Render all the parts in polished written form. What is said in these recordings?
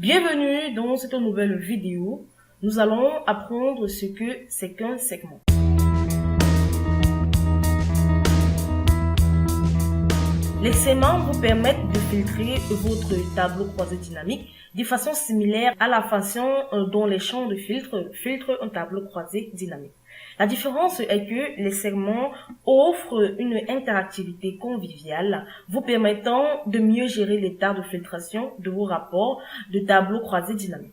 Bienvenue dans cette nouvelle vidéo. Nous allons apprendre ce que c'est qu'un segment. Les segments vous permettent de filtrer votre tableau croisé dynamique de façon similaire à la façon dont les champs de filtre filtrent un tableau croisé dynamique. La différence est que les segments offrent une interactivité conviviale, vous permettant de mieux gérer l'état de filtration de vos rapports de tableau croisé dynamique.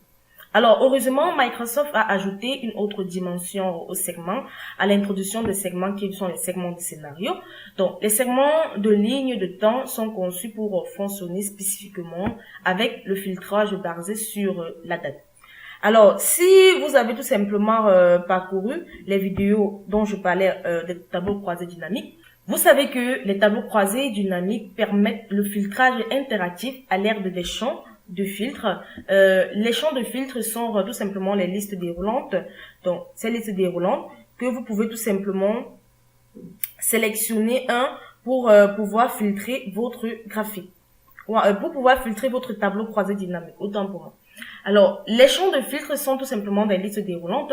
Alors, heureusement, Microsoft a ajouté une autre dimension au segment, à l'introduction de segments qui sont les segments de scénario. Donc, les segments de lignes de temps sont conçus pour fonctionner spécifiquement avec le filtrage basé sur la date. Alors, si vous avez tout simplement parcouru les vidéos dont je parlais des tableaux croisés dynamiques, vous savez que les tableaux croisés dynamiques permettent le filtrage interactif à l'aide des champs de filtre. Les champs de filtre sont tout simplement les listes déroulantes. Donc, ces listes déroulantes que vous pouvez tout simplement sélectionner un pour pouvoir filtrer votre graphique. Pour pouvoir filtrer votre tableau croisé dynamique, autant pour moi. Alors, les champs de filtre sont tout simplement des listes déroulantes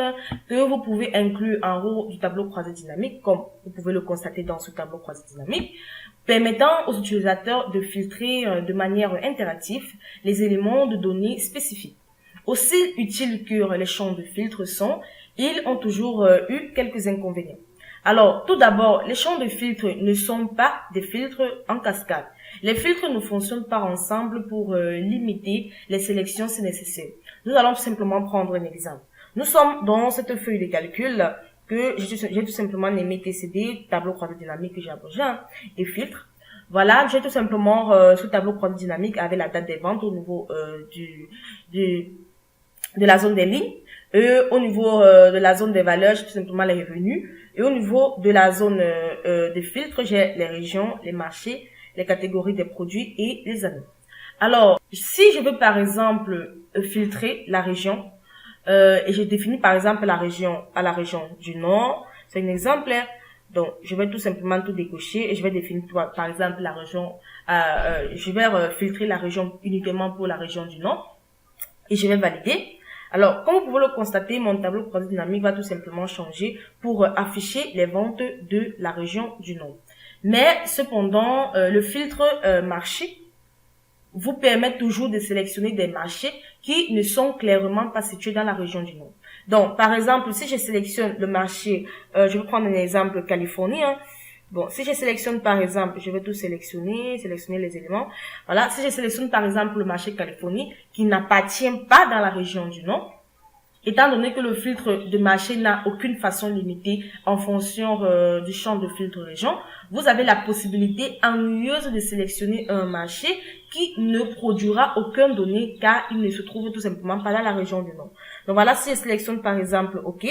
que vous pouvez inclure en haut du tableau croisé dynamique, comme vous pouvez le constater dans ce tableau croisé dynamique, permettant aux utilisateurs de filtrer de manière interactive les éléments de données spécifiques. Aussi utiles que les champs de filtre sont, ils ont toujours eu quelques inconvénients. Alors, tout d'abord, les champs de filtre ne sont pas des filtres en cascade. Les filtres ne fonctionnent pas ensemble pour limiter les sélections si nécessaire. Nous allons tout simplement prendre un exemple. Nous sommes dans cette feuille de calcul que j'ai tout simplement nommé TCD, tableau croisé dynamique que j'ai abrégé, et filtre. Voilà, j'ai tout simplement ce tableau croisé dynamique avec la date des ventes au niveau de la zone des lignes. Au niveau de la zone des valeurs, j'ai tout simplement les revenus. Et au niveau de la zone de filtre, j'ai les régions, les marchés, les catégories des produits et les années. Alors, si je veux par exemple filtrer la région, et je définis par exemple la région à la région du Nord, c'est un exemple. Donc, je vais tout simplement tout décocher et je vais définir par exemple la région, je vais filtrer la région uniquement pour la région du Nord et je vais valider. Alors, comme vous pouvez le constater, mon tableau croisé dynamique va tout simplement changer pour afficher les ventes de la région du Nord. Mais cependant, le filtre marché vous permet toujours de sélectionner des marchés qui ne sont clairement pas situés dans la région du Nord. Donc, par exemple, si je sélectionne le marché, je vais prendre un exemple Californie. Bon, si je sélectionne par exemple, je vais tout sélectionner les éléments. Voilà, si je sélectionne par exemple le marché Californie qui n'appartient pas dans la région du Nord, étant donné que le filtre de marché n'a aucune façon limitée en fonction du champ de filtre région, vous avez la possibilité ennuyeuse de sélectionner un marché qui ne produira aucune donnée car il ne se trouve tout simplement pas dans la région du Nord. Donc voilà, si je sélectionne par exemple OK,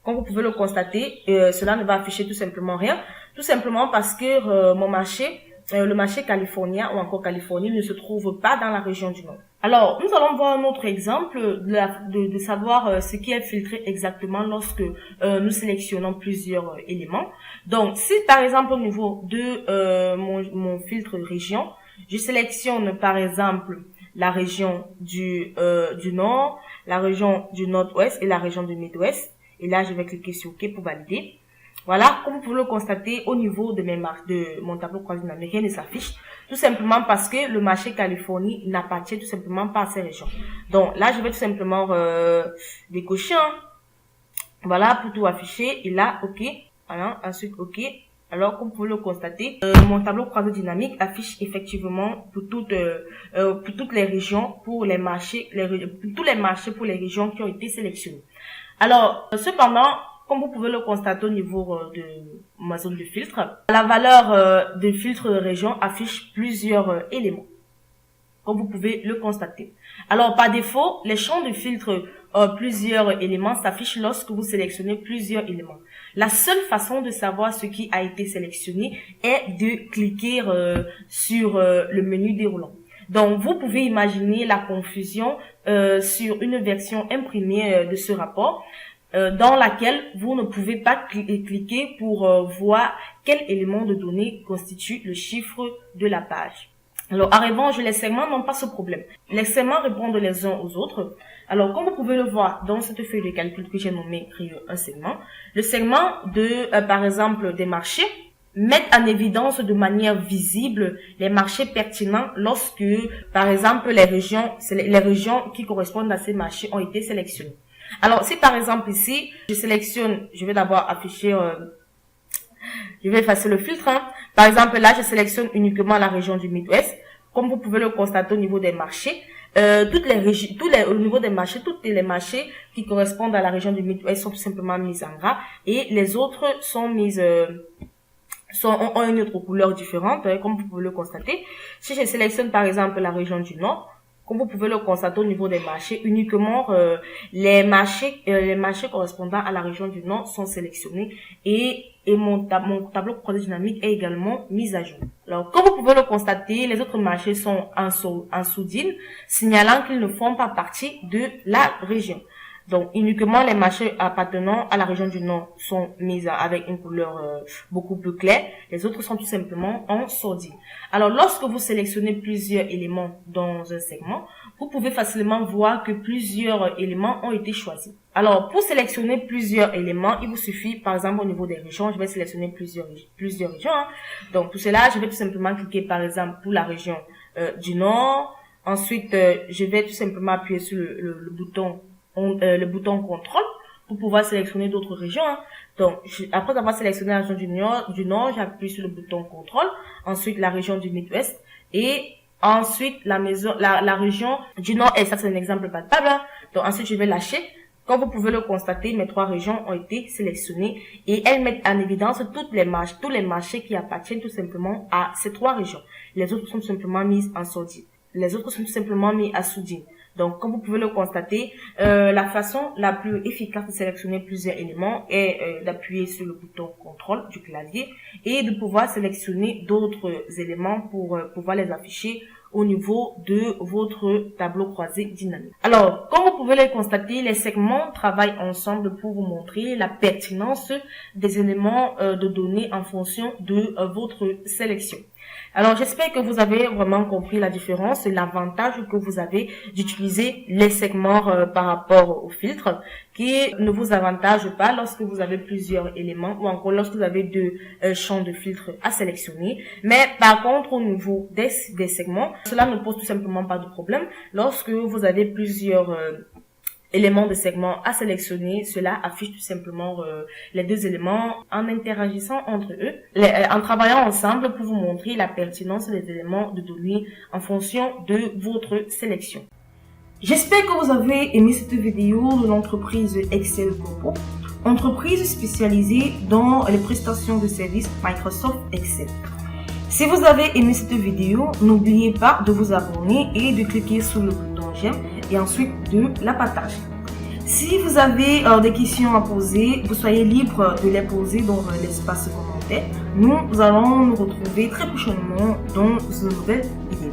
comme vous pouvez le constater, cela ne va afficher tout simplement rien. Tout simplement parce que mon marché, le marché californien ou encore Californie ne se trouve pas dans la région du Nord. Alors, nous allons voir un autre exemple de savoir ce qui est filtré exactement lorsque nous sélectionnons plusieurs éléments. Donc, si par exemple au niveau de mon filtre région, je sélectionne par exemple la région du Nord, la région du Nord-Ouest et la région du Mid-Ouest. Et là, je vais cliquer sur OK pour valider. Voilà, comme vous pouvez le constater, au niveau de mon tableau croisé dynamique, rien ne s'affiche. Tout simplement parce que le marché Californie n'appartient tout simplement pas à ces régions. Donc là, je vais tout simplement décocher. Voilà, pour tout afficher. Et là, OK. Voilà, ensuite OK. Alors, comme vous pouvez le constater, mon tableau croisé dynamique affiche effectivement pour toutes les régions, pour les marchés, tous les marchés pour les régions qui ont été sélectionnés. Alors, cependant, comme vous pouvez le constater au niveau de ma zone de filtre, la valeur de filtre région affiche plusieurs éléments, comme vous pouvez le constater. Alors, par défaut, les champs de filtre plusieurs éléments s'affichent lorsque vous sélectionnez plusieurs éléments. La seule façon de savoir ce qui a été sélectionné est de cliquer sur le menu déroulant. Donc, vous pouvez imaginer la confusion sur une version imprimée de ce rapport dans laquelle vous ne pouvez pas cliquer pour voir quel élément de données constitue le chiffre de la page. Alors, en revanche, les segments n'ont pas ce problème. Les segments répondent les uns aux autres. Alors, comme vous pouvez le voir dans cette feuille de calcul que j'ai nommée créer un segment, le segment de, par exemple, des marchés met en évidence de manière visible les marchés pertinents lorsque, par exemple, les régions qui correspondent à ces marchés ont été sélectionnées. Alors, si par exemple ici, je vais d'abord afficher, je vais effacer le filtre. Par exemple, là, je sélectionne uniquement la région du Midwest. Comme vous pouvez le constater au niveau des marchés, au niveau des marchés, tous les marchés qui correspondent à la région du Midwest sont tout simplement mis en gras et les autres sont mises ont une autre couleur différente, comme vous pouvez le constater. Si je sélectionne par exemple la région du Nord, comme vous pouvez le constater au niveau des marchés, uniquement les marchés correspondant à la région du Nord sont sélectionnés et mon tableau croisé dynamique est également mis à jour. Alors, comme vous pouvez le constater, les autres marchés sont en sourdine, signalant qu'ils ne font pas partie de la région. Donc, uniquement les marchés appartenant à la région du Nord sont mis avec une couleur beaucoup plus claire. Les autres sont tout simplement en sourdine. Alors, lorsque vous sélectionnez plusieurs éléments dans un segment, vous pouvez facilement voir que plusieurs éléments ont été choisis. Alors, pour sélectionner plusieurs éléments, il vous suffit, par exemple, au niveau des régions, je vais sélectionner plusieurs régions. Donc, pour cela, je vais tout simplement cliquer, par exemple, pour la région du Nord. Ensuite, je vais tout simplement appuyer sur le bouton contrôle pour pouvoir sélectionner d'autres régions. Donc, après avoir sélectionné la région du Nord, j'appuie sur le bouton contrôle. Ensuite, la région du Midwest et ensuite la région du Nord-Est. Ça, c'est un exemple palpable. Donc, ensuite, je vais lâcher. Comme vous pouvez le constater, mes 3 régions ont été sélectionnées et elles mettent en évidence tous les marchés qui appartiennent tout simplement à ces 3 régions. Les autres sont tout simplement mises en sourdine. Les autres sont tout simplement mis à sourdine. Donc, comme vous pouvez le constater, la façon la plus efficace de sélectionner plusieurs éléments est d'appuyer sur le bouton contrôle du clavier et de pouvoir sélectionner d'autres éléments pour pouvoir les afficher au niveau de votre tableau croisé dynamique. Alors, comme vous pouvez le constater, les segments travaillent ensemble pour vous montrer la pertinence des éléments de données en fonction de votre sélection. Alors, j'espère que vous avez vraiment compris la différence et l'avantage que vous avez d'utiliser les segments par rapport au filtre qui ne vous avantage pas lorsque vous avez plusieurs éléments ou encore lorsque vous avez 2 champs de filtre à sélectionner. Mais par contre, au niveau des segments, cela ne pose tout simplement pas de problème. Lorsque vous avez plusieurs éléments de segment à sélectionner, cela affiche tout simplement les 2 éléments en interagissant entre eux, en travaillant ensemble pour vous montrer la pertinence des éléments de données en fonction de votre sélection. J'espère que vous avez aimé cette vidéo de l'entreprise Excel Corpo, entreprise spécialisée dans les prestations de services Microsoft Excel. Si vous avez aimé cette vidéo, n'oubliez pas de vous abonner et de cliquer sur le bouton j'aime et ensuite de la partager. Si vous avez des questions à poser, vous soyez libre de les poser dans l'espace commentaire. Nous allons nous retrouver très prochainement dans une nouvelle vidéo.